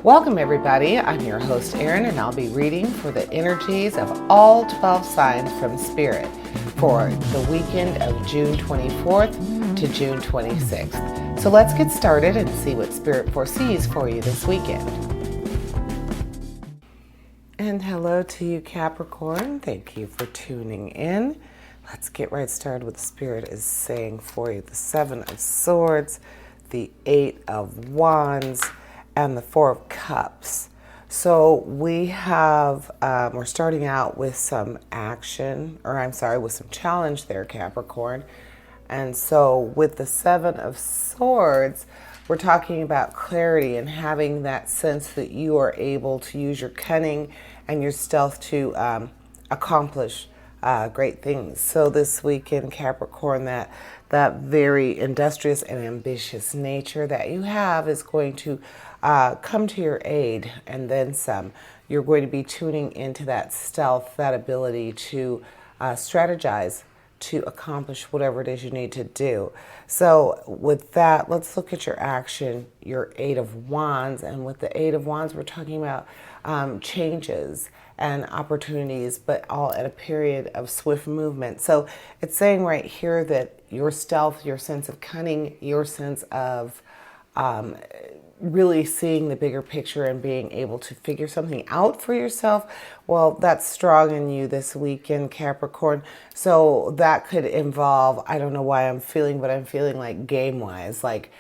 Welcome everybody, I'm your host Erin and I'll be reading for the energies of all 12 signs from Spirit for the weekend of June 24th to June 26th. So let's get started and see what Spirit foresees for you this weekend. And hello to you Capricorn, thank you for tuning in. Let's get right started with what Spirit is saying for you. The Seven of Swords, the Eight of Wands, and the Four of Cups. So we have, we're starting out with some action, with some challenge there, Capricorn. And so with the Seven of Swords, we're talking about clarity and having that sense that you are able to use your cunning and your stealth to accomplish great things. So this weekend, Capricorn, that very industrious and ambitious nature that you have is going to come to your aid, and then some. You're going to be tuning into that stealth, that ability to strategize to accomplish whatever it is you need to do. So with that, let's look at your action, your Eight of Wands. And with the Eight of Wands, we're talking about changes and opportunities, but all at a period of swift movement. So it's saying right here that your stealth, your sense of cunning, your sense of really seeing the bigger picture and being able to figure something out for yourself, well, that's strong in you this weekend, Capricorn. So that could involve, I don't know why I'm feeling, but I'm feeling like game-wise, like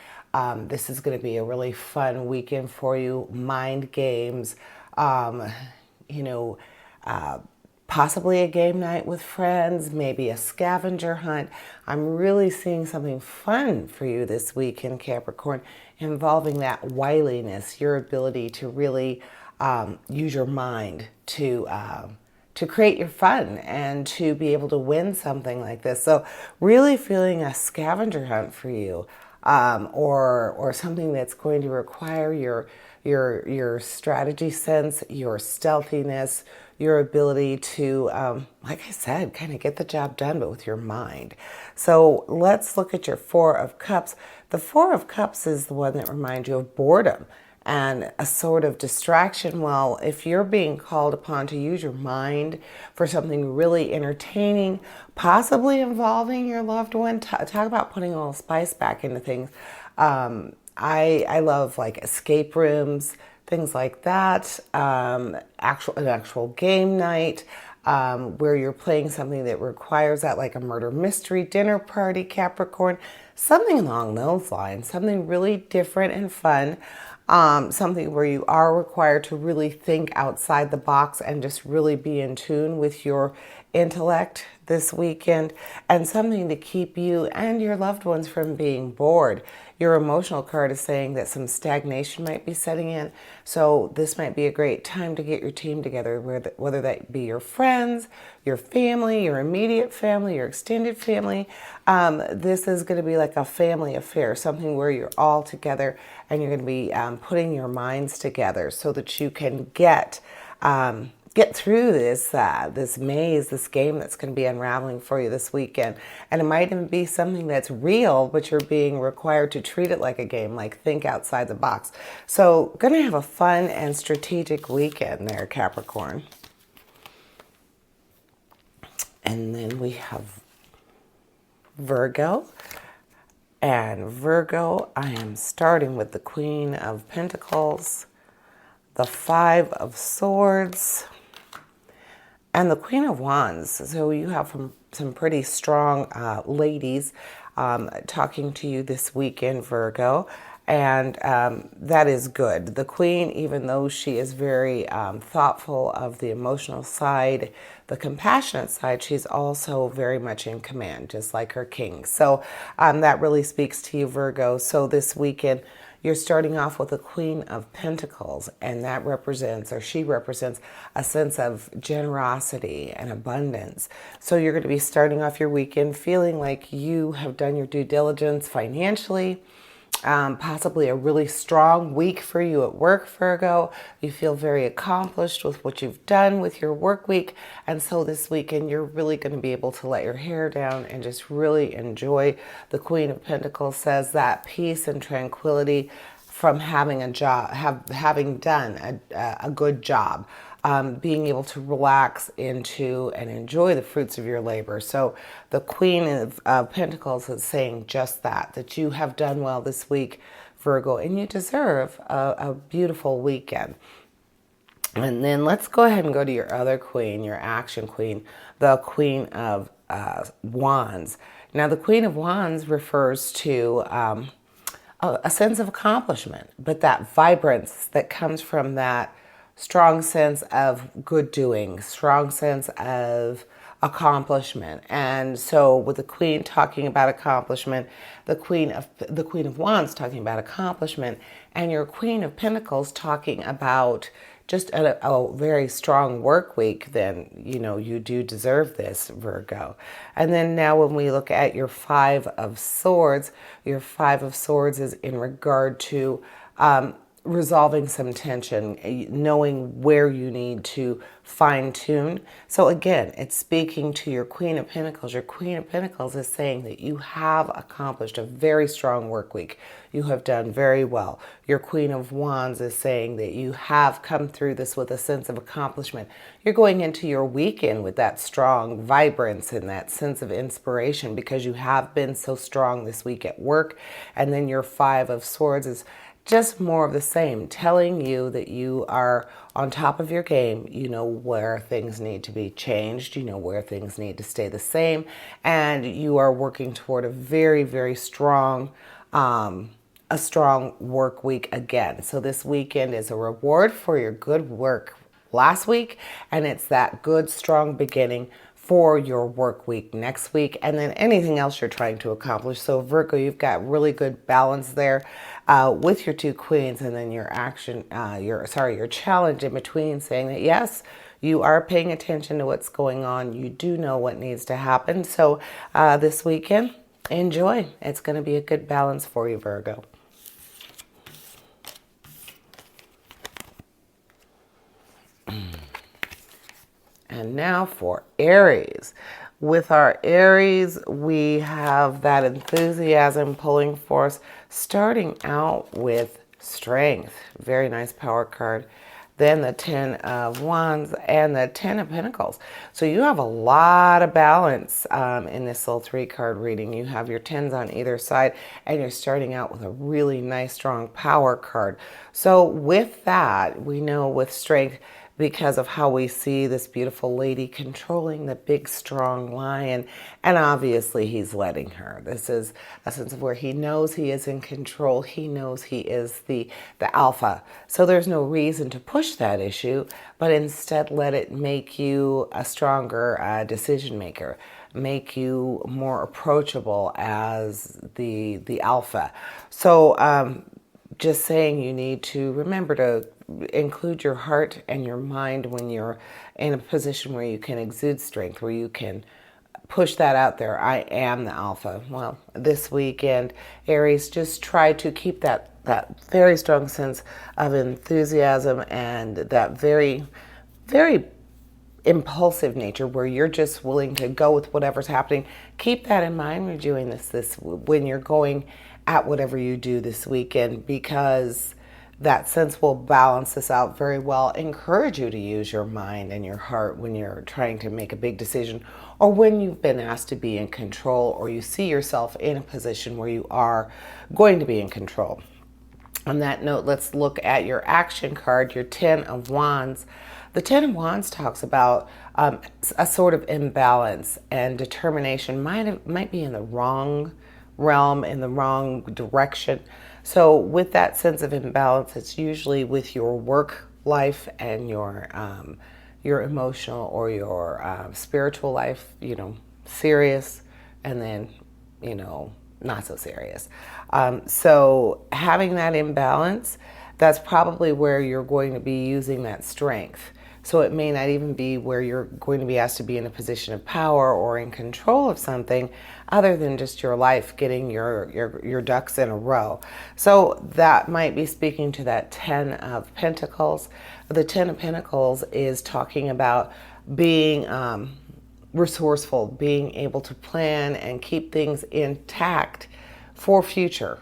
this is going to be a really fun weekend for you. Mind games, possibly a game night with friends, maybe a scavenger hunt. I'm really seeing something fun for you this weekend, Capricorn, involving that wiliness, your ability to really use your mind to create your fun and to be able to win something like this. So really feeling a scavenger hunt for you, or something that's going to require your strategy sense, your stealthiness, your ability to, like I said, kind of get the job done, but with your mind. So let's look at your Four of Cups. The Four of Cups is the one that reminds you of boredom and a sort of distraction. Well, if you're being called upon to use your mind for something really entertaining, possibly involving your loved one, talk about putting a little spice back into things. I love like escape rooms, things like that, an actual game night, where you're playing something that requires that, like a murder mystery dinner party, Capricorn, something along those lines, something really different and fun, something where you are required to really think outside the box and just really be in tune with your intellect this weekend, and something to keep you and your loved ones from being bored. Your emotional card is saying that some stagnation might be setting in, so this might be a great time to get your team together, whether that be your friends, your family, your immediate family, your extended family. This is going to be like a family affair, something where you're all together and you're going to be putting your minds together so that you can get through this maze, this game that's going to be unraveling for you this weekend. And it might even be something that's real, but you're being required to treat it like a game, like think outside the box. So going to have a fun and strategic weekend there, Capricorn. And then we have Virgo. And Virgo, I am starting with the Queen of Pentacles, the Five of Swords, and the Queen of Wands. So you have some pretty strong ladies talking to you this weekend, Virgo. And that is good. The Queen, even though she is very thoughtful of the emotional side, the compassionate side, she's also very much in command, just like her king. So that really speaks to you, Virgo. So this weekend, you're starting off with the Queen of Pentacles, and that represents, or she represents, a sense of generosity and abundance. So you're going to be starting off your weekend feeling like you have done your due diligence financially, possibly a really strong week for you at work, Virgo. You feel very accomplished with what you've done with your work week. And so this weekend, you're really going to be able to let your hair down and just really enjoy. The Queen of Pentacles says that peace and tranquility from having a job, having done a good job, being able to relax into and enjoy the fruits of your labor. So the Queen of Pentacles is saying just that you have done well this week, Virgo, and you deserve a beautiful weekend. And then let's go ahead and go to your other queen, your action queen, the Queen of Wands. Now, the Queen of Wands refers to a sense of accomplishment, but that vibrance that comes from that strong sense of good doing, strong sense of accomplishment. And so with the Queen talking about accomplishment, the Queen of Wands talking about accomplishment, and your Queen of Pentacles talking about just a very strong work week, then, you do deserve this, Virgo. And then now when we look at your Five of Swords, your Five of Swords is in regard to resolving some tension, knowing where you need to fine tune. So again, it's speaking to your Queen of Pentacles. Your Queen of Pentacles is saying that you have accomplished a very strong work week. You have done very well. Your Queen of Wands is saying that you have come through this with a sense of accomplishment. You're going into your weekend with that strong vibrance and that sense of inspiration because you have been so strong this week at work. And then your Five of Swords is just more of the same, telling you that you are on top of your game. You know where things need to be changed. You know where things need to stay the same. And you are working toward a very, very strong, a strong work week again. So this weekend is a reward for your good work last week. And it's that good, strong beginning for your work week next week, and then anything else you're trying to accomplish. So Virgo, you've got really good balance there with your two queens, and then your your challenge in between, saying that yes, you are paying attention to what's going on. You do know what needs to happen. So this weekend, enjoy. It's going to be a good balance for you, Virgo. And now for Aries. With our Aries, we have that enthusiasm pulling for us, starting out with strength. Very nice power card. Then the Ten of Wands and the Ten of Pentacles. So you have a lot of balance in this little 3-card reading. You have your tens on either side, and you're starting out with a really nice, strong power card. So with that, we know with strength, because of how we see this beautiful lady controlling the big, strong lion. And obviously he's letting her. This is a sense of where he knows he is in control. He knows he is the alpha. So there's no reason to push that issue, but instead let it make you a stronger decision maker, make you more approachable as the alpha. So just saying, you need to remember to include your heart and your mind when you're in a position where you can exude strength, where you can push that out there. I am the alpha. Well, this weekend, Aries, just try to keep that very strong sense of enthusiasm and that very, very impulsive nature where you're just willing to go with whatever's happening. Keep that in mind when you're doing this when you're going at whatever you do this weekend, because that sense will balance this out very well. Encourage you to use your mind and your heart when you're trying to make a big decision, or when you've been asked to be in control, or you see yourself in a position where you are going to be in control. On that note, let's look at your action card, your Ten of Wands. The Ten of Wands talks about a sort of imbalance and determination. Might be in the wrong realm, in the wrong direction. So with that sense of imbalance, it's usually with your work life and your emotional or your spiritual life, serious, and then, not so serious. So having that imbalance, that's probably where you're going to be using that strength. So it may not even be where you're going to be asked to be in a position of power or in control of something other than just your life, getting your ducks in a row. So that might be speaking to that Ten of Pentacles. The Ten of Pentacles is talking about being resourceful, being able to plan and keep things intact for future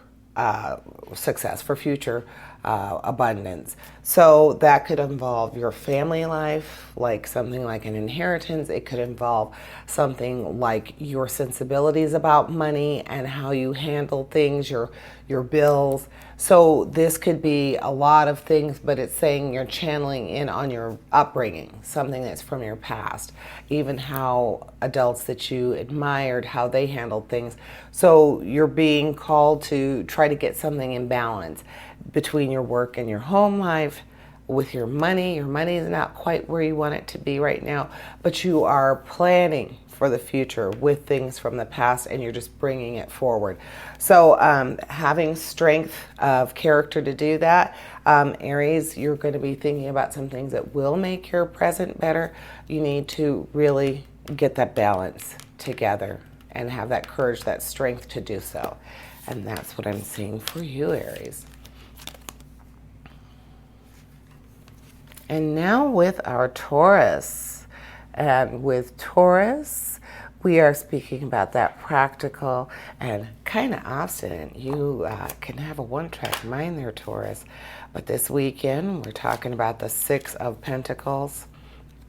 success, for future abundance. So that could involve your family life, like something like an inheritance. It could involve something like your sensibilities about money and how you handle things, your bills. So this could be a lot of things, but it's saying you're channeling in on your upbringing, something that's from your past, even how adults that you admired, how they handled things. So you're being called to try to get something in balance between your work and your home life. With your money is not quite where you want it to be right now, but you are planning for the future with things from the past, and you're just bringing it forward. So having strength of character to do that. Aries, you're going to be thinking about some things that will make your present better. You need to really get that balance together and have that courage, that strength to do so. And that's what I'm seeing for you, Aries. And now with our Taurus. And with Taurus, we are speaking about that practical and kind of obstinate. You can have a one-track mind there, Taurus. But this weekend, we're talking about the Six of Pentacles,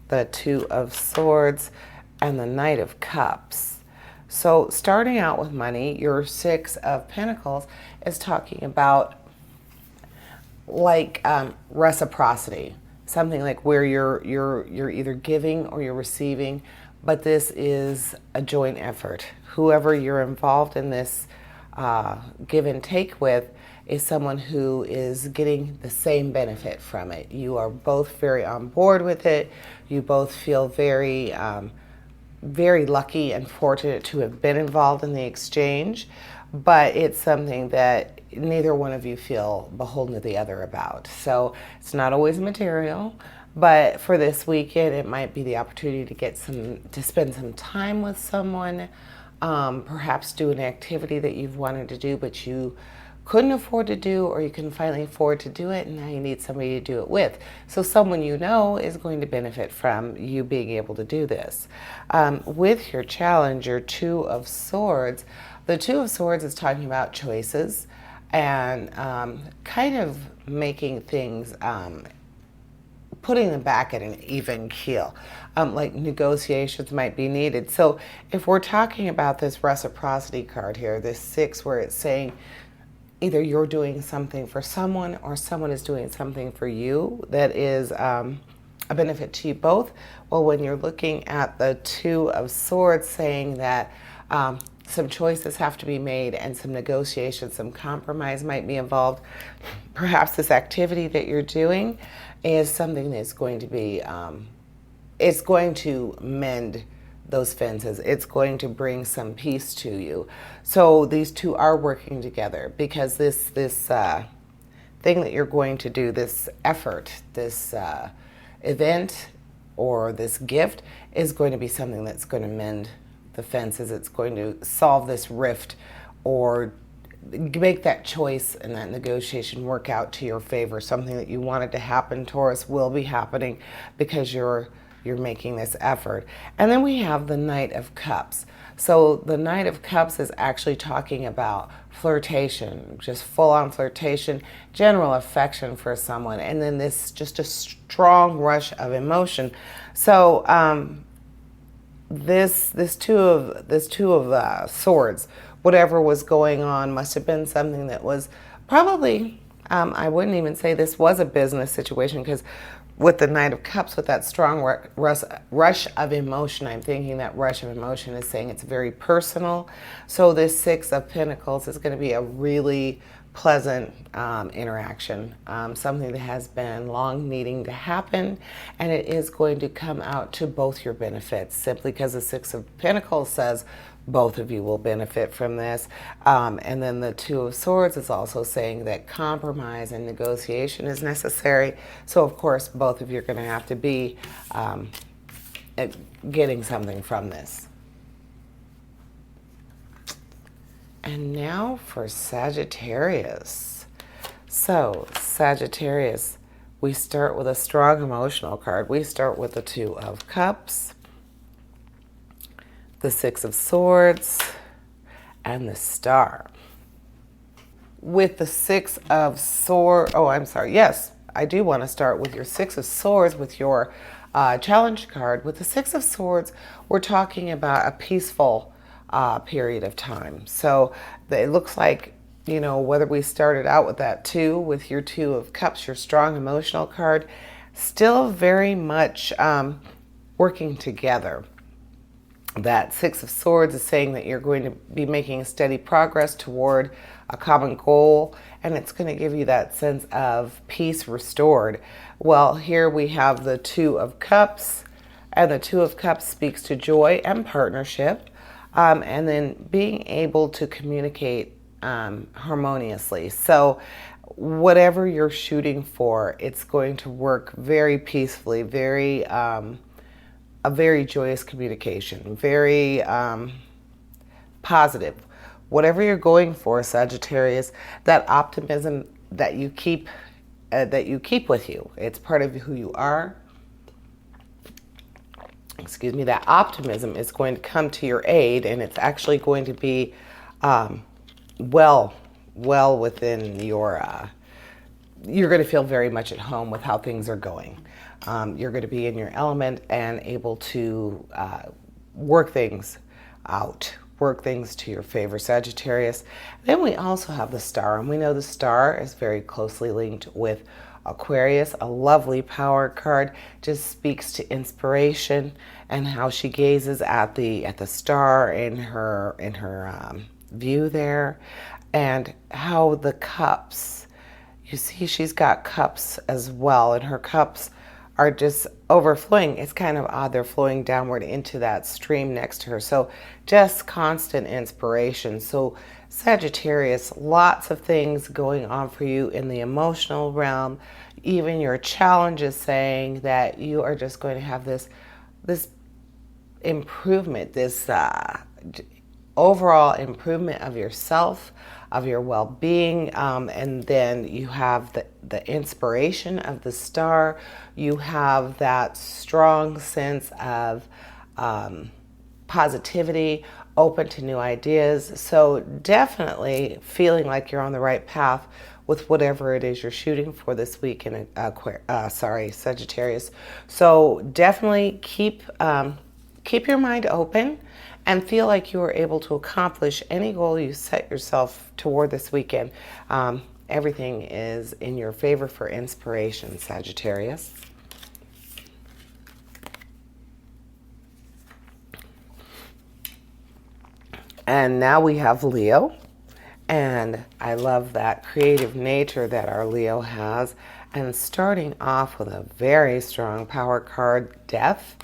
the Two of Swords, and the Knight of Cups. So starting out with money, your Six of Pentacles is talking about like reciprocity. Something like where you're either giving or you're receiving, but this is a joint effort. Whoever you're involved in this give and take with is someone who is getting the same benefit from it. You are both very on board with it. You both feel very, very lucky and fortunate to have been involved in the exchange, but it's something that neither one of you feel beholden to the other about. So it's not always material, but for this weekend, it might be the opportunity to get to spend some time with someone, perhaps do an activity that you've wanted to do, but you couldn't afford to do, or you can finally afford to do it, and now you need somebody to do it with. So someone you know is going to benefit from you being able to do this. With your challenge, your Two of Swords, the Two of Swords is talking about choices and kind of making things, putting them back at an even keel. Like negotiations might be needed. So if we're talking about this reciprocity card here, this six, where it's saying either you're doing something for someone or someone is doing something for you that is a benefit to you both. Well, when you're looking at the Two of Swords saying that some choices have to be made and some negotiations, some compromise might be involved. Perhaps this activity that you're doing is something that's going to be, it's going to mend those fences. It's going to bring some peace to you. So these two are working together, because this thing that you're going to do, this effort, this event or this gift is going to be something that's going to mend the fences. It's going to solve this rift or make that choice and that negotiation work out to your favor. Something that you wanted to happen, Taurus, will be happening because you're making this effort. And then we have the Knight of Cups. So the Knight of Cups is actually talking about flirtation, just full-on flirtation, general affection for someone, and then this just a strong rush of emotion. So this two of swords, whatever was going on, must have been something that was probably, I wouldn't even say this was a business situation, because with the Knight of Cups, with that strong rush of emotion, I'm thinking that rush of emotion is saying it's very personal. So this Six of Pentacles is going to be a really pleasant interaction, something that has been long needing to happen, and it is going to come out to both your benefits, simply because the Six of Pentacles says both of you will benefit from this. And then the Two of Swords is also saying that compromise and negotiation is necessary. So of course both of you are going to have to be getting something from this. And now for Sagittarius. So Sagittarius, we start with a strong emotional card. We start with the Two of Cups, the Six of Swords, and the Star. with the Six of Swords. Oh, I'm sorry. Yes, I do want to start with your Six of Swords with your challenge card. With the Six of Swords, we're talking about a peaceful period of time. So it looks like, you know, whether we started out with that two, with your Two of Cups, your strong emotional card, still very much working together. That Six of Swords is saying that you're going to be making steady progress toward a common goal, and it's going to give you that sense of peace restored. Well, here we have the Two of Cups, and the Two of Cups speaks to joy and partnership, and then being able to communicate harmoniously. So whatever you're shooting for, it's going to work very peacefully, very a very joyous communication, very positive. Whatever you're going for, Sagittarius, that optimism that you keep with you, it's part of who you are. Excuse me. That optimism is going to come to your aid, and it's actually going to be well within your. You're going to feel very much at home with how things are going. You're going to be in your element and able to work things out, work things to your favor, Sagittarius. Then we also have the Star, and we know the Star is very closely linked with Aquarius. A lovely power card, just speaks to inspiration and how she gazes at the star in her view there, and how the cups. You see, she's got cups as well, and her cups are just overflowing. It's kind of odd. They're flowing downward into that stream next to her. So just constant inspiration. So Sagittarius, lots of things going on for you in the emotional realm. Even your challenge is saying that you are just going to have this improvement, this overall improvement of yourself, of your well-being, and then you have the inspiration of the Star. You have that strong sense of positivity, open to new ideas. So definitely feeling like you're on the right path with whatever it is you're shooting for this week in Sagittarius. So definitely keep your mind open and feel like you are able to accomplish any goal you set yourself toward this weekend. Everything is in your favor for inspiration, Sagittarius. And now we have Leo. And I love that creative nature that our Leo has. And starting off with a very strong power card, Death.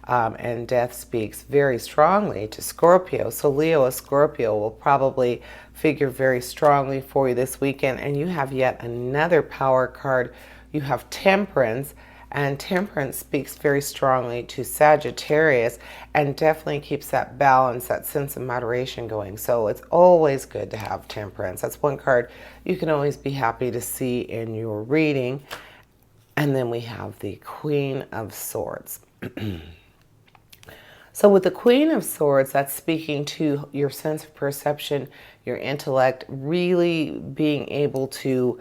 And Death speaks very strongly to Scorpio. So Leo or Scorpio will probably figure very strongly for you this weekend. And you have yet another power card. You have Temperance. And Temperance speaks very strongly to Sagittarius and definitely keeps that balance, that sense of moderation going. So it's always good to have Temperance. That's one card you can always be happy to see in your reading. And then we have the Queen of Swords. So with the Queen of Swords, that's speaking to your sense of perception, your intellect, really being able to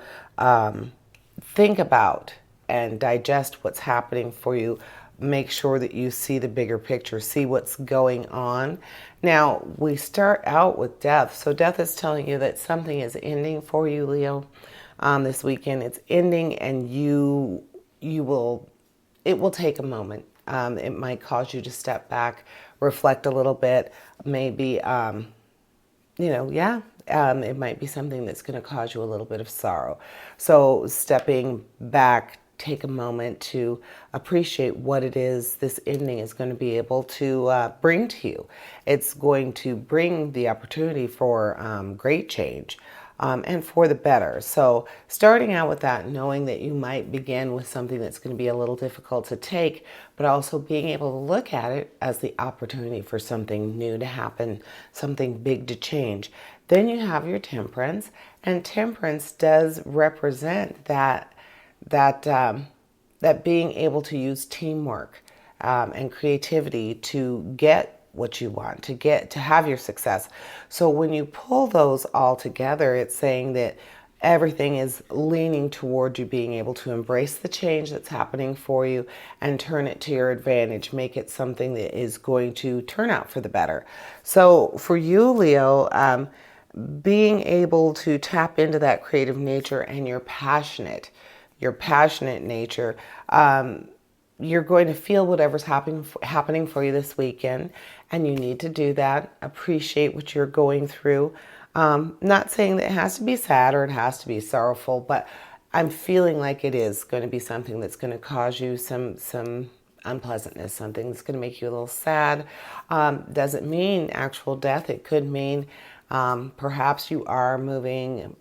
think about and digest what's happening for you. Make sure that you see the bigger picture, see what's going on. Now, we start out with Death. So Death is telling you that something is ending for you, Leo, this weekend. It's ending, and it will take a moment. It might cause you to step back, reflect a little bit, maybe, it might be something that's going to cause you a little bit of sorrow. So stepping back, take a moment to appreciate what it is this ending is going to be able to bring to you. It's going to bring the opportunity for great change. And for the better. So starting out with that, knowing that you might begin with something that's going to be a little difficult to take, but also being able to look at it as the opportunity for something new to happen, something big to change. Then you have your Temperance, and Temperance does represent that being able to use teamwork and creativity to get what you want, to have your success. So when you pull those all together, it's saying that everything is leaning toward you being able to embrace the change that's happening for you and turn it to your advantage, make it something that is going to turn out for the better. So for you, Leo, being able to tap into that creative nature and your passionate nature, you're going to feel whatever's happening for you this weekend, and you need to do that. Appreciate what you're going through. Not saying that it has to be sad or it has to be sorrowful, but I'm feeling like it is going to be something that's going to cause you some unpleasantness, something that's going to make you a little sad. Doesn't mean actual death. It could mean perhaps you are moving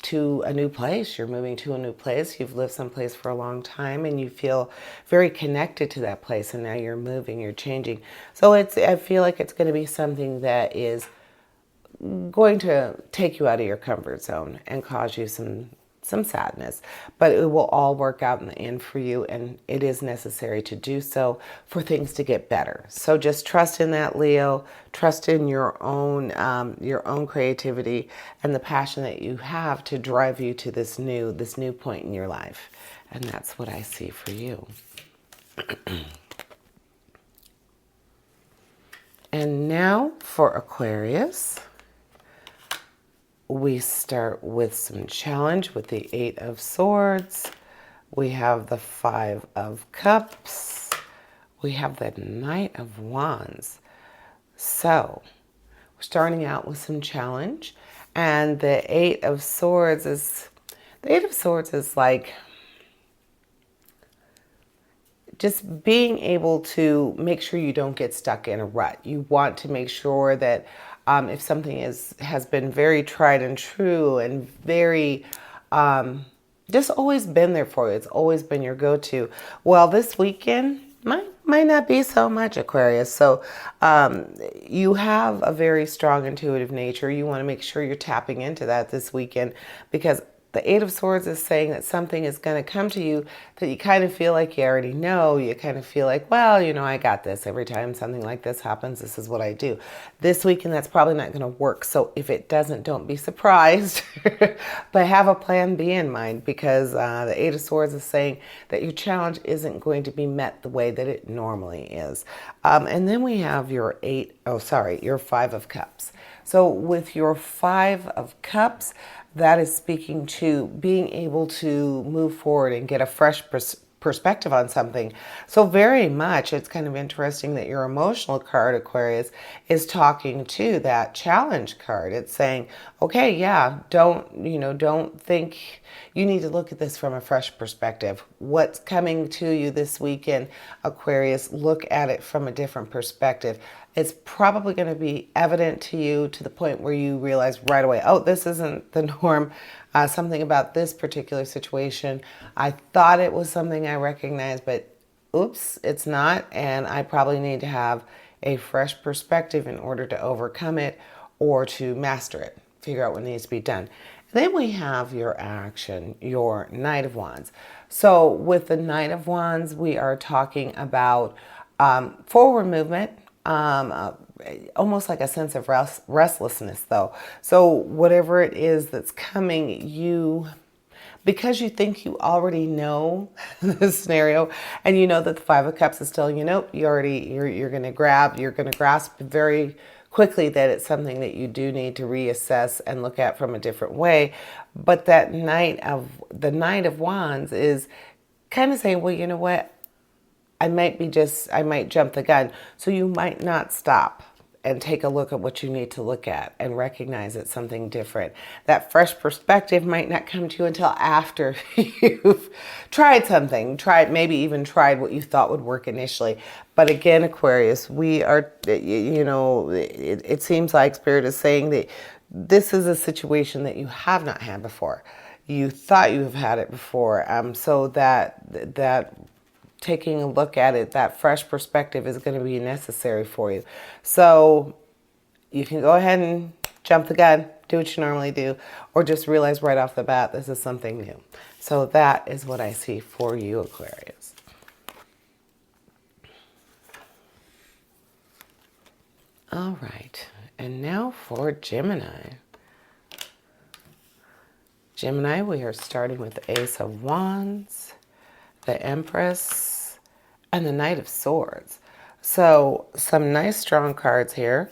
to a new place. You're moving to a new place. You've lived someplace for a long time and you feel very connected to that place, and now you're moving, you're changing. So I feel like it's going to be something that is going to take you out of your comfort zone and cause you some sadness, but it will all work out in the end for you, and it is necessary to do so for things to get better. So just trust in that, Leo. Trust in your own creativity and the passion that you have to drive you to this new point in your life, and that's what I see for you. And now for Aquarius. We start with some challenge with the 8 of Swords. We have the 5 of Cups. We have the Knight of Wands. So we're starting out with some challenge. And the 8 of Swords is like just being able to make sure you don't get stuck in a rut. You want to make sure that if something has been very tried and true and very just always been there for you, it's always been your go-to. Well, this weekend might not be so much, Aquarius. So you have a very strong intuitive nature. You want to make sure you're tapping into that this weekend, because the 8 of Swords is saying that something is going to come to you that you kind of feel like you already know. You kind of feel like, well, I got this. Every time something like this happens, this is what I do. This weekend, that's probably not going to work. So if it doesn't, don't be surprised. But have a plan B in mind, because the 8 of Swords is saying that your challenge isn't going to be met the way that it normally is. And then we have your 5 of Cups. So with your 5 of Cups, that is speaking to being able to move forward and get a fresh perspective on something. So very much, it's kind of interesting that your emotional card, Aquarius, is talking to that challenge card. It's saying, okay, yeah, don't think, you need to look at this from a fresh perspective. What's coming to you this weekend, Aquarius, look at it from a different perspective. It's probably going to be evident to you to the point where you realize right away, oh, this isn't the norm. Something about this particular situation, I thought it was something I recognized, but oops, it's not. And I probably need to have a fresh perspective in order to overcome it or to master it, figure out what needs to be done. Then we have your action, your Knight of Wands. So with the Knight of Wands, we are talking about forward movement, almost like a sense of restlessness, though. So whatever it is that's coming, because you think you already know the scenario, and you know that the 5 of Cups is telling you, nope, you're going to grasp very quickly that it's something that you do need to reassess and look at from a different way. But that the Knight of Wands is kind of saying, well, you know what? I might jump the gun. So you might not stop and take a look at what you need to look at and recognize it's something different. That fresh perspective might not come to you until after you've tried something, maybe even tried what you thought would work initially. But again, Aquarius, it seems like Spirit is saying that this is a situation that you have not had before. You thought you have had it before. So that taking a look at it, that fresh perspective is going to be necessary for you. So you can go ahead and jump the gun, do what you normally do, or just realize right off the bat, this is something new. So that is what I see for you, Aquarius. All right, and now for Gemini. Gemini, we are starting with the Ace of Wands, the Empress, and the Knight of Swords. So some nice strong cards here.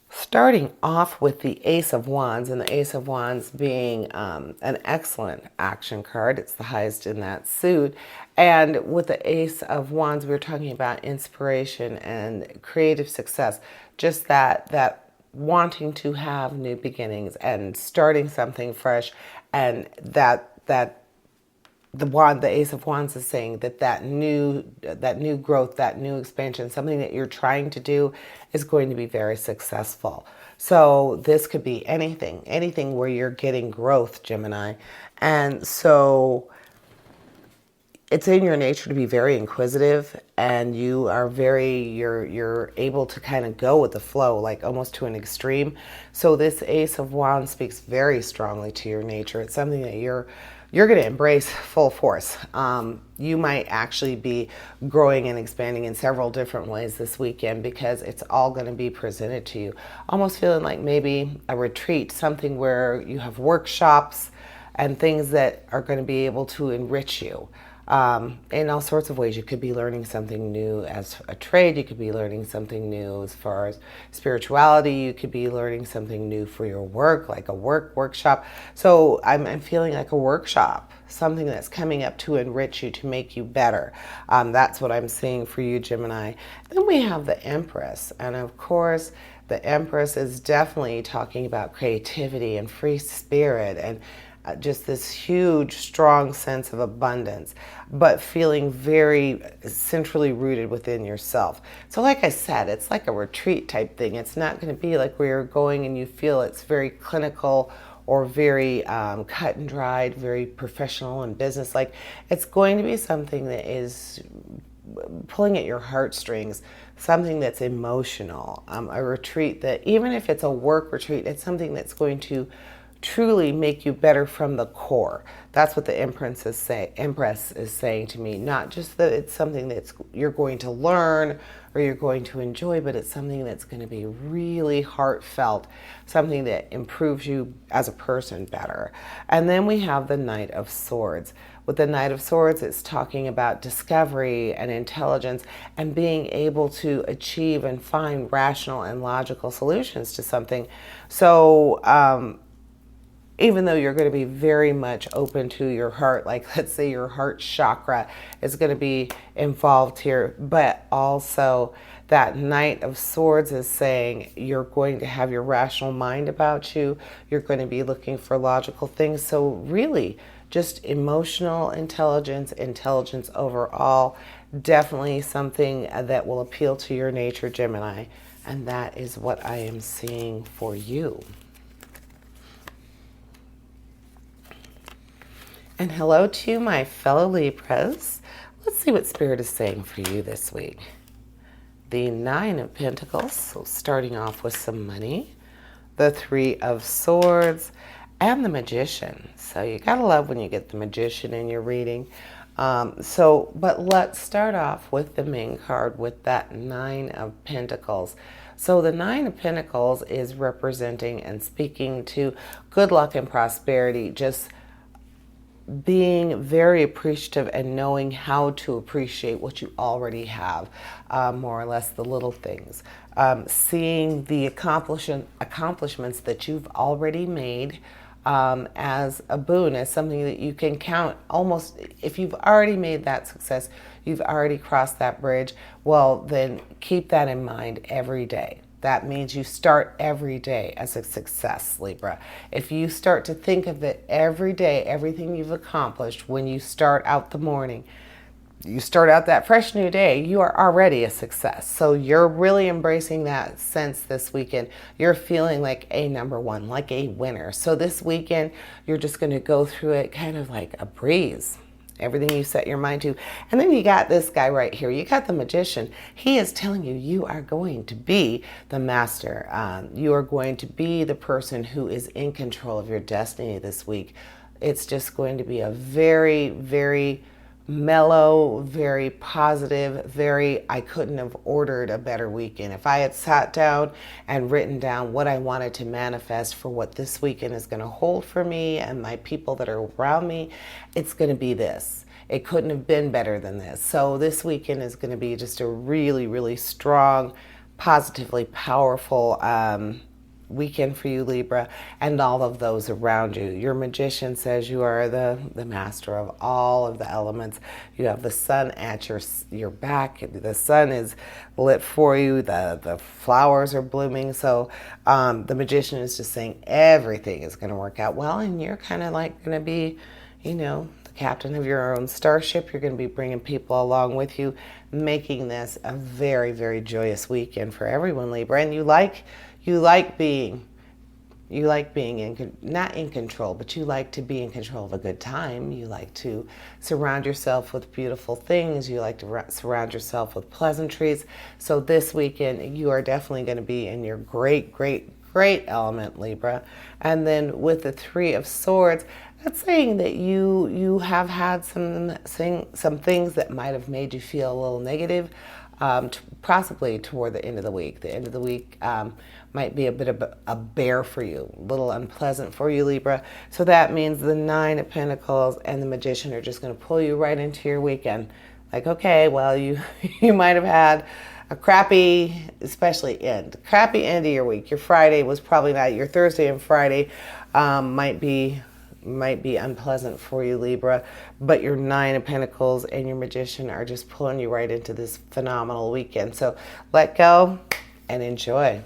Starting off with the Ace of Wands, and the Ace of Wands being an excellent action card. It's the highest in that suit. And with the Ace of Wands, we're talking about inspiration and creative success. Just that wanting to have new beginnings and starting something fresh, and that the Ace of Wands is saying that new growth, that new expansion, something that you're trying to do is going to be very successful. So this could be anything where you're getting growth, Gemini. And so it's in your nature to be very inquisitive, and you're able to kind of go with the flow, like almost to an extreme. So this Ace of Wands speaks very strongly to your nature. It's something that you're going to embrace full force. You might actually be growing and expanding in several different ways this weekend, because it's all going to be presented to you. Almost feeling like maybe a retreat, something where you have workshops and things that are going to be able to enrich you. In all sorts of ways. You could be learning something new as a trade. You could be learning something new as far as spirituality. You could be learning something new for your work, like a workshop. So I'm feeling like a workshop, something that's coming up to enrich you, to make you better. That's what I'm seeing for you, Gemini. Then we have the Empress. And of course, the Empress is definitely talking about creativity and free spirit, and just this huge, strong sense of abundance, but feeling very centrally rooted within yourself. So like I said, it's like a retreat type thing. It's not going to be like where you're going and you feel it's very clinical or very cut and dried, very professional and business-like. It's going to be something that is pulling at your heartstrings, something that's emotional, a retreat that, even if it's a work retreat, it's something that's going to truly make you better from the core. That's what the Empress is saying to me. Not just that it's something that you're going to learn or you're going to enjoy, but it's something that's going to be really heartfelt, something that improves you as a person better. And then we have the Knight of Swords. With the Knight of Swords, it's talking about discovery and intelligence and being able to achieve and find rational and logical solutions to something. So, even though you're going to be very much open to your heart, like let's say your heart chakra is going to be involved here, but also that Knight of Swords is saying you're going to have your rational mind about you. You're going to be looking for logical things. So really, just emotional intelligence overall, definitely something that will appeal to your nature, Gemini. And that is what I am seeing for you. And hello to my fellow Libras. Let's see what Spirit is saying for you this week. The Nine of Pentacles, so starting off with some money. The Three of Swords and the Magician. So you gotta love when you get the Magician in your reading. But let's start off with the main card with that Nine of Pentacles. So the Nine of Pentacles is representing and speaking to good luck and prosperity, just being very appreciative and knowing how to appreciate what you already have, more or less the little things. Seeing the accomplishments that you've already made as a boon, as something that you can count almost, if you've already made that success, you've already crossed that bridge, well, then keep that in mind every day. That means you start every day as a success, Libra. If you start to think of it every day, everything you've accomplished, when you start out the morning, you start out that fresh new day, you are already a success. So you're really embracing that sense this weekend. You're feeling like a number one, like a winner. So this weekend, you're just going to go through it kind of like a breeze. Everything you set your mind to. And then you got this guy right here. You got the Magician. He is telling you you are going to be the master. You are going to be the person who is in control of your destiny this week. It's just going to be a very, very mellow, very positive, I couldn't have ordered a better weekend. If I had sat down and written down what I wanted to manifest for what this weekend is going to hold for me and my people that are around me, it's going to be this. It couldn't have been better than this. So this weekend is going to be just a really, really strong, positively powerful weekend for you, Libra, and all of those around you. Your magician says you are the master of all of the elements. You have the sun at your back. The sun is lit for you. The flowers are blooming. So the magician is just saying everything is going to work out well, and you're kind of like going to be, the captain of your own starship. You're going to be bringing people along with you, making this a very, very joyous weekend for everyone, Libra. And you like being not in control, but you like to be in control of a good time. You like to surround yourself with beautiful things. You like to surround yourself with pleasantries. So this weekend, you are definitely going to be in your great, great, great element, Libra. And then with the Three of Swords, that's saying that you have had some things that might have made you feel a little negative, possibly toward the end of the week. The end of the week might be a bit of a bear for you, a little unpleasant for you, Libra. So that means the Nine of Pentacles and the Magician are just going to pull you right into your weekend. Like, okay, well, you might have had a crappy end of your week. Your Friday was probably not. Your Thursday and Friday might be unpleasant for you, Libra, but your Nine of Pentacles and your Magician are just pulling you right into this phenomenal weekend. So let go and enjoy.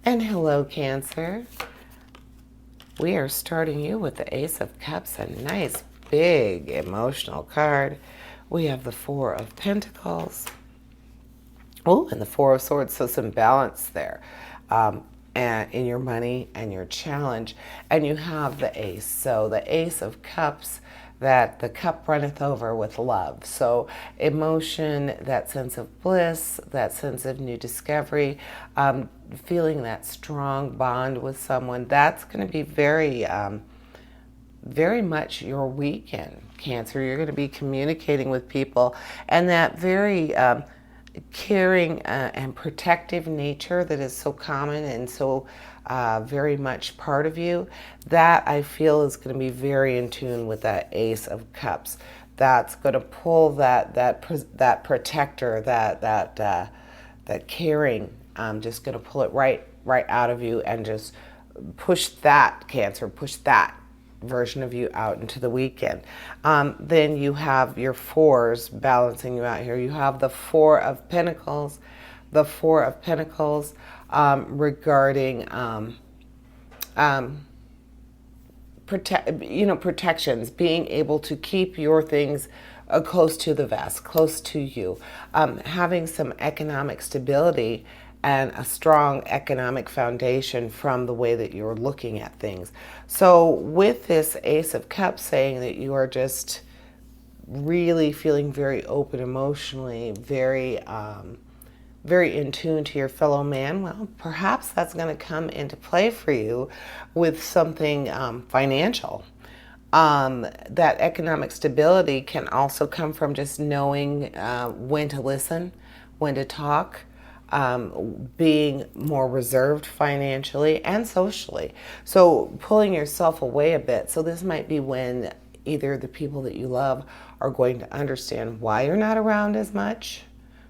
And hello, Cancer. We are starting you with the Ace of Cups, a nice, big, emotional card. We have the Four of Pentacles. Oh, and the Four of Swords, so some balance there and in your money and your challenge. And you have the Ace. So the Ace of Cups, that the cup runneth over with love. So emotion, that sense of bliss, that sense of new discovery, feeling that strong bond with someone, that's going to be very, very much your weekend, Cancer. You're going to be communicating with people, and that very caring and protective nature that is so common and so very much part of you, that I feel is going to be very in tune with that Ace of Cups. That's going to pull that protector, that caring, just going to pull it right out of you and just push that Cancer, push that version of you out into the weekend. Then you have your fours balancing you out here. You have the Four of Pentacles, regarding protections, being able to keep your things close to the vest, close to you, having some economic stability and a strong economic foundation from the way that you're looking at things. So with this Ace of Cups saying that you are just really feeling very open emotionally, very in tune to your fellow man, well, perhaps that's going to come into play for you with something financial. That economic stability can also come from just knowing when to listen, when to talk, being more reserved financially and socially. So pulling yourself away a bit. So this might be when either the people that you love are going to understand why you're not around as much,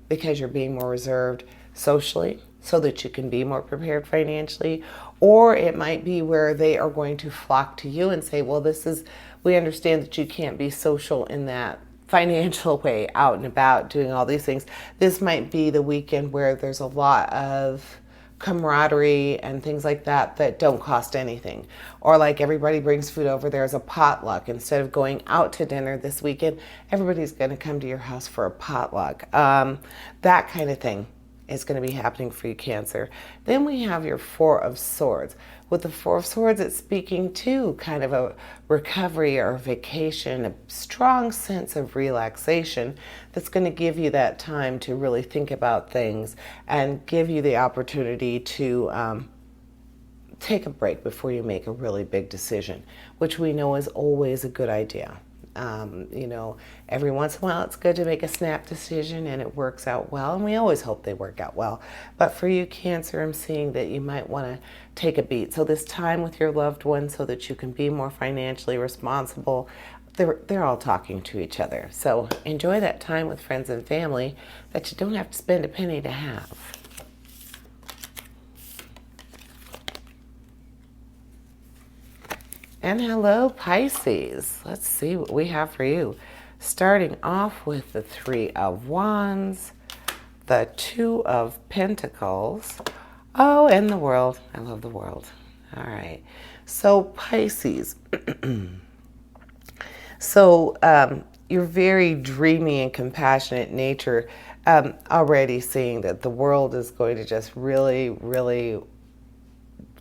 because you're being more reserved socially so that you can be more prepared financially, or it might be where they are going to flock to you and say, well, we understand that you can't be social in that financial way, out and about doing all these things. This might be the weekend where there's a lot of camaraderie and things like that don't cost anything. Or like everybody brings food over, there's a potluck. Instead of going out to dinner this weekend, everybody's going to come to your house for a potluck. That kind of thing is going to be happening for you, Cancer. Then we have your Four of Swords. With the Four of Swords, it's speaking to kind of a recovery or a vacation, a strong sense of relaxation that's going to give you that time to really think about things and give you the opportunity to take a break before you make a really big decision, which we know is always a good idea. Every once in a while it's good to make a snap decision and it works out well, and we always hope they work out well. But for you, Cancer, I'm seeing that you might want to take a beat. So this time with your loved ones so that you can be more financially responsible, they're all talking to each other. So enjoy that time with friends and family that you don't have to spend a penny to have. And hello, Pisces. Let's see what we have for you. Starting off with the Three of Wands, the Two of Pentacles. Oh, and the World. I love the World. All right. So, Pisces. You're very dreamy and compassionate nature. Already seeing that the world is going to just really, really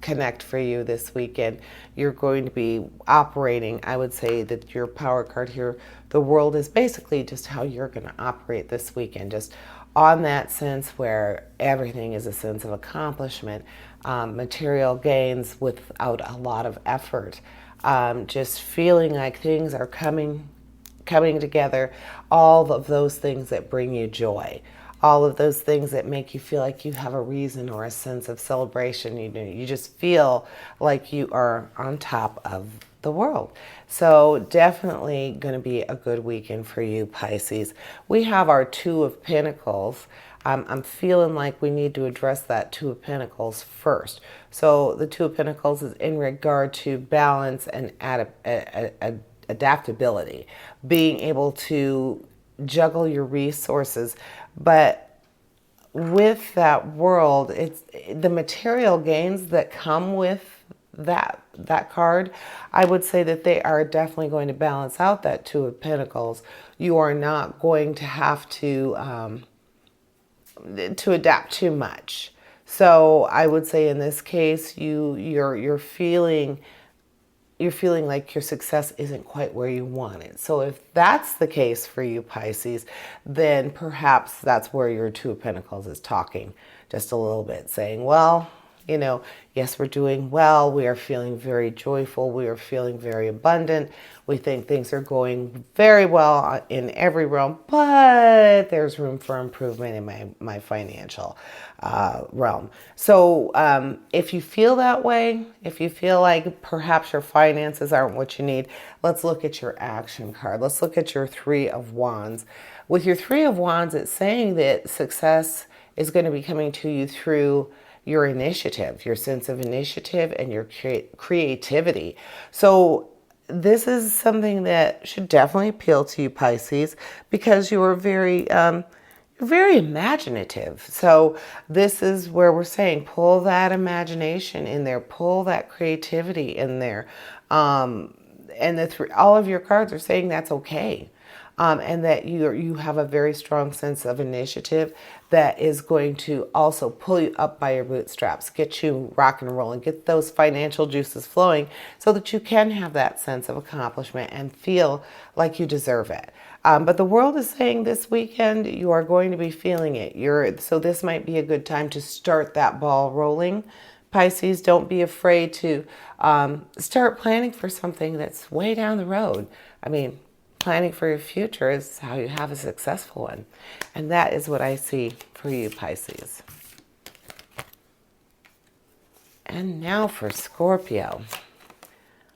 connect for you this weekend. You're going to be operating, I would say that your power card here, the world is basically just how you're going to operate this weekend, just on that sense where everything is a sense of accomplishment, material gains without a lot of effort, just feeling like things are coming together, all of those things that bring you joy. All of those things that make you feel like you have a reason or a sense of celebration. You just feel like you are on top of the world. So definitely going to be a good weekend for you, Pisces. We have our Two of Pentacles. I'm feeling like we need to address that Two of Pentacles first. So the Two of Pentacles is in regard to balance and adaptability, being able to juggle your resources. But with that world, it's the material gains that come with that card. I would say that they are definitely going to balance out that Two of Pentacles. You are not going to have to adapt too much. So I would say in this case, you're feeling like your success isn't quite where you want it. So if that's the case for you, Pisces, then perhaps that's where your Two of Pentacles is talking just a little bit, saying, well, yes, we're doing well. We are feeling very joyful. We are feeling very abundant. We think things are going very well in every realm, but there's room for improvement in my financial realm. So if you feel that way, if you feel like perhaps your finances aren't what you need, let's look at your action card. Let's look at your Three of Wands. With your Three of Wands, it's saying that success is going to be coming to you through your initiative, your sense of initiative, and your creativity. So this is something that should definitely appeal to you, Pisces, because you are very imaginative. So this is where we're saying pull that imagination in there, pull that creativity in there. And all of your cards are saying that's okay. And that you have a very strong sense of initiative that is going to also pull you up by your bootstraps, get you rock and rolling, get those financial juices flowing so that you can have that sense of accomplishment and feel like you deserve it. But the world is saying this weekend you are going to be feeling it. So this might be a good time to start that ball rolling. Pisces, don't be afraid to start planning for something that's way down the road. I mean, planning for your future is how you have a successful one. And that is what I see for you, Pisces. And now for Scorpio.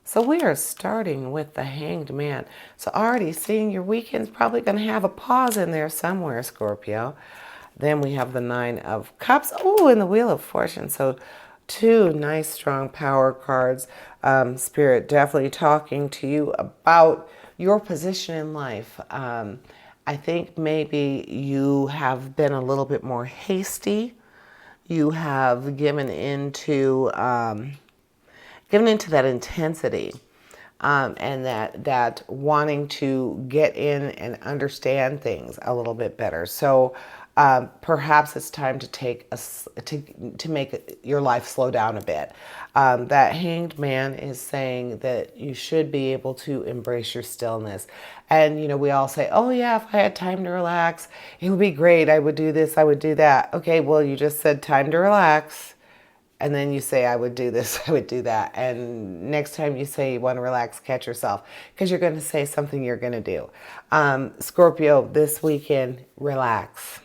So we are starting with the Hanged Man. So already seeing your weekend's probably going to have a pause in there somewhere, Scorpio. Then we have the Nine of Cups. Oh, and the Wheel of Fortune. So two nice, strong power cards. Spirit definitely talking to you about your position in life. I think maybe you have been a little bit more hasty. You have given into that intensity and that wanting to get in and understand things a little bit better. So perhaps it's time to make your life slow down a bit. That Hanged Man is saying that you should be able to embrace your stillness. And, we all say, oh yeah, if I had time to relax, it would be great. I would do this, I would do that. Okay, well, you just said time to relax. And then you say, I would do this, I would do that. And next time you say you want to relax, catch yourself, because you're going to say something you're going to do. Scorpio, this weekend, relax.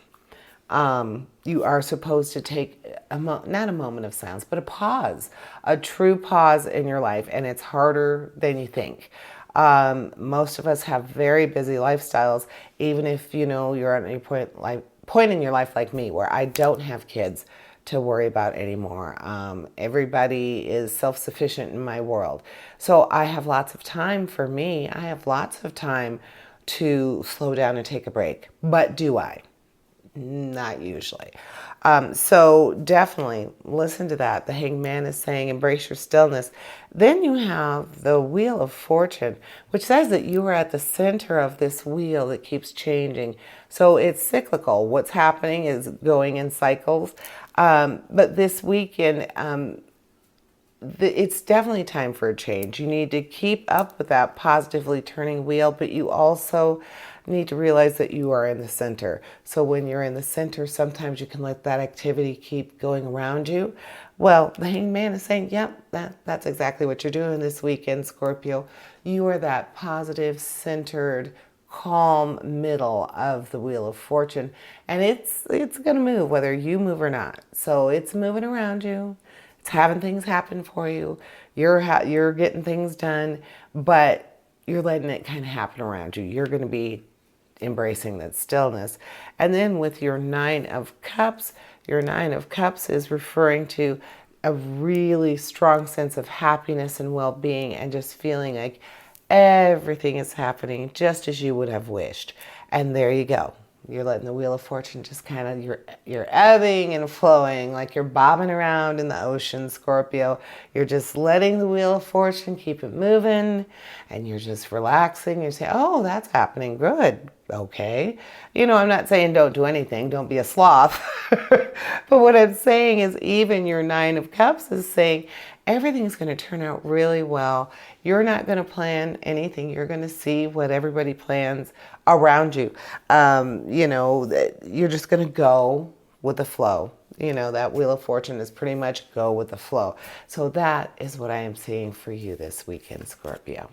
You are supposed to take not a moment of silence, but a pause, a true pause in your life. And it's harder than you think. Most of us have very busy lifestyles, even if, you're at a point in your life like me, where I don't have kids to worry about anymore. Everybody is self-sufficient in my world. So I have lots of time for me. I have lots of time to slow down and take a break. But do I? Not usually. So definitely listen to that. The Hanged Man is saying, embrace your stillness. Then you have the Wheel of Fortune, which says that you are at the center of this wheel that keeps changing. So it's cyclical. What's happening is going in cycles. But this weekend, it's definitely time for a change. You need to keep up with that positively turning wheel, but you also need to realize that you are in the center. So when you're in the center, sometimes you can let that activity keep going around you. Well, the Hanged Man is saying, yep, that's exactly what you're doing this weekend, Scorpio. You are that positive, centered, calm middle of the Wheel of Fortune. And it's going to move whether you move or not. So it's moving around you. It's having things happen for you. You're getting things done, but you're letting it kind of happen around you. You're going to be embracing that stillness. And then with your Nine of Cups is referring to a really strong sense of happiness and well-being, and just feeling like everything is happening just as you would have wished. And there you go. You're letting the Wheel of Fortune just kind of, you're ebbing and flowing like you're bobbing around in the ocean, Scorpio. You're just letting the Wheel of Fortune keep it moving, and you're just relaxing. You say, oh, that's happening. Good. Okay. I'm not saying don't do anything. Don't be a sloth. But what I'm saying is, even your Nine of Cups is saying everything's going to turn out really well. You're not going to plan anything. You're going to see what everybody plans around you. You're just going to go with the flow. That Wheel of Fortune is pretty much go with the flow. So that is what I am seeing for you this weekend, Scorpio.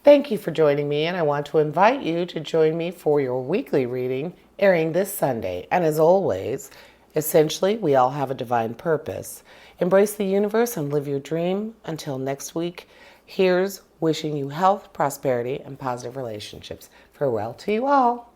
Thank you for joining me, and I want to invite you to join me for your weekly reading airing this Sunday. And as always, essentially, we all have a divine purpose. Embrace the universe and live your dream. Until next week, here's wishing you health, prosperity, and positive relationships. Farewell to you all.